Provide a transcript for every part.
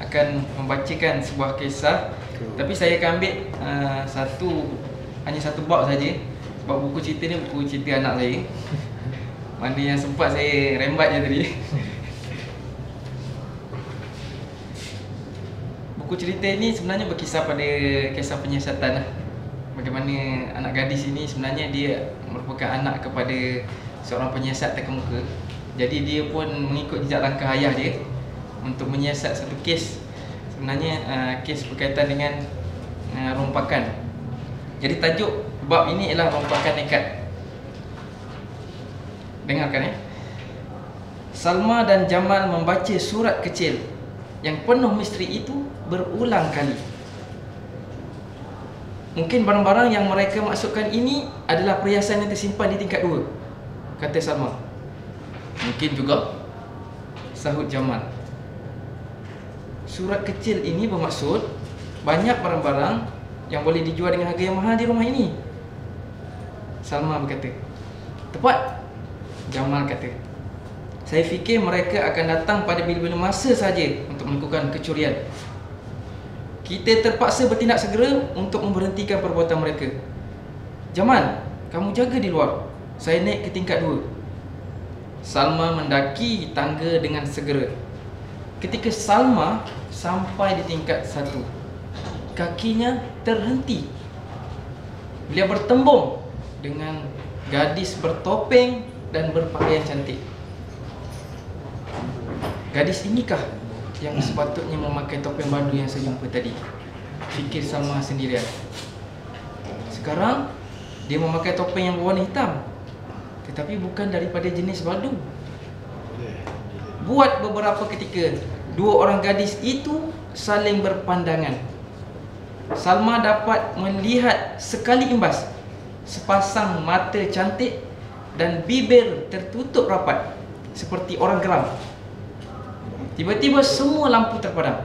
akan membacakan sebuah kisah. Tapi saya akan ambil hanya satu bab saja. Sebab buku cerita ni buku cerita anak saya. Mana yang sempat saya rembat je tadi. Buku cerita ini sebenarnya berkisah pada kisah penyiasatan lah. Bagaimana anak gadis ini sebenarnya dia merupakan anak kepada seorang penyiasat terkemuka. Jadi dia pun mengikut jejak langkah ayah dia untuk menyiasat satu kes. Sebenarnya kes berkaitan dengan rompakan. Jadi tajuk bab ini ialah rompakan nekat. Dengarkan ya. Salma dan Jamal membaca surat kecil yang penuh misteri itu berulang kali. Mungkin barang-barang yang mereka maksudkan ini adalah perhiasan yang tersimpan di tingkat 2, kata Salma. Mungkin juga, sahut Jamal. Surat kecil ini bermaksud banyak barang-barang yang boleh dijual dengan harga yang mahal di rumah ini. Salma berkata. Tepat, Jamal kata. Saya fikir mereka akan datang pada bila-bila masa saja untuk melakukan kecurian. Kita terpaksa bertindak segera untuk memberhentikan perbuatan mereka. Jamal, kamu jaga di luar. Saya naik ke tingkat 2. Salma mendaki tangga dengan segera. Ketika Salma sampai di tingkat 1, kakinya terhenti. Beliau bertembung dengan gadis bertopeng dan berpakaian cantik. Gadis inikah yang sepatutnya memakai topeng badu yang saya jumpa tadi? Fikir Salma sendirian. Sekarang dia memakai topeng yang berwarna hitam, tetapi bukan daripada jenis badu. Buat beberapa ketika, dua orang gadis itu saling berpandangan. Salma dapat melihat sekali imbas sepasang mata cantik dan bibir tertutup rapat seperti orang geram. Tiba-tiba semua lampu terpadam.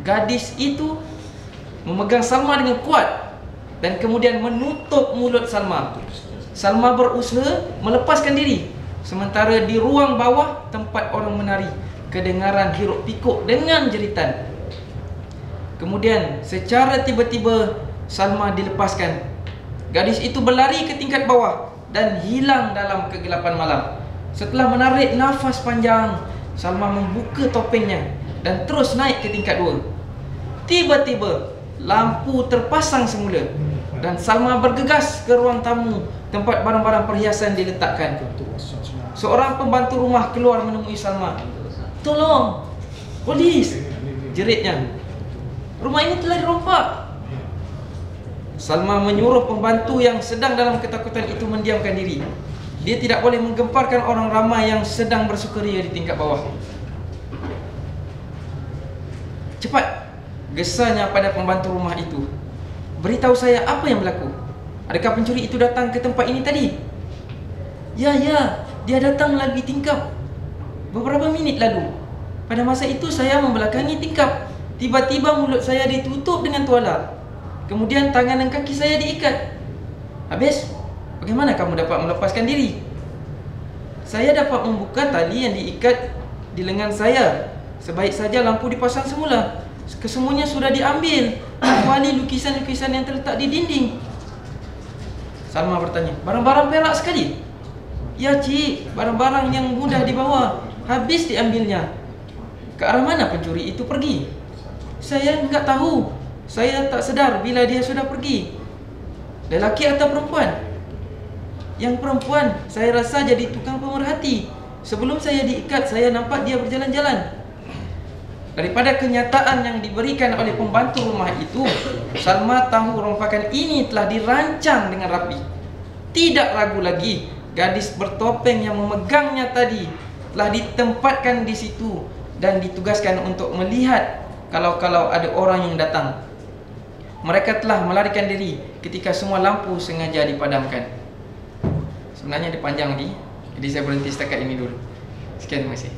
Gadis itu memegang Salma dengan kuat dan kemudian menutup mulut Salma. Salma berusaha melepaskan diri, sementara di ruang bawah tempat orang menari kedengaran hiruk pikuk dengan jeritan. Kemudian secara tiba-tiba Salma dilepaskan. Gadis itu berlari ke tingkat bawah dan hilang dalam kegelapan malam. Setelah menarik nafas panjang, Salma membuka topengnya dan terus naik ke tingkat 2. Tiba-tiba lampu terpasang semula dan Salma bergegas ke ruang tamu tempat barang-barang perhiasan diletakkan. Seorang pembantu rumah keluar menemui Salma. "Tolong, polis!" jeritnya. "Rumah ini telah dirompak." Salma menyuruh pembantu yang sedang dalam ketakutan itu mendiamkan diri. Dia tidak boleh menggemparkan orang ramai yang sedang bersukaria di tingkat bawah. "Cepat," gesanya pada pembantu rumah itu. "Beritahu saya apa yang berlaku. Adakah pencuri itu datang ke tempat ini tadi?" Ya, dia datang melalui tingkap beberapa minit lalu. Pada masa itu saya membelakangi tingkap. Tiba-tiba mulut saya ditutup dengan tuala. Kemudian tangan dan kaki saya diikat. Habis, bagaimana kamu dapat melepaskan diri?" "Saya dapat membuka tali yang diikat di lengan saya. Sebaik saja lampu dipasang semula. Kesemuanya sudah diambil, kecuali lukisan-lukisan yang terletak di dinding." Salma bertanya, "Barang-barang perak sekali?" "Ya, Cik, barang-barang yang mudah dibawa. Habis diambilnya." "Ke arah mana pencuri itu pergi?" "Saya enggak tahu. Saya tak sedar bila dia sudah pergi." "Lelaki atau perempuan?" "Yang perempuan. Saya rasa jadi tukang pemerhati. Sebelum saya diikat, saya nampak dia berjalan-jalan." Daripada kenyataan yang diberikan oleh pembantu rumah itu, Salma tahu rompakan ini telah dirancang dengan rapi. Tidak ragu lagi, gadis bertopeng yang memegangnya tadi telah ditempatkan di situ dan ditugaskan untuk melihat kalau ada orang yang datang. Mereka telah melarikan diri ketika semua lampu sengaja dipadamkan. Sebenarnya dia panjang lagi, jadi saya berhenti setakat ini dulu. Sekian, terima kasih.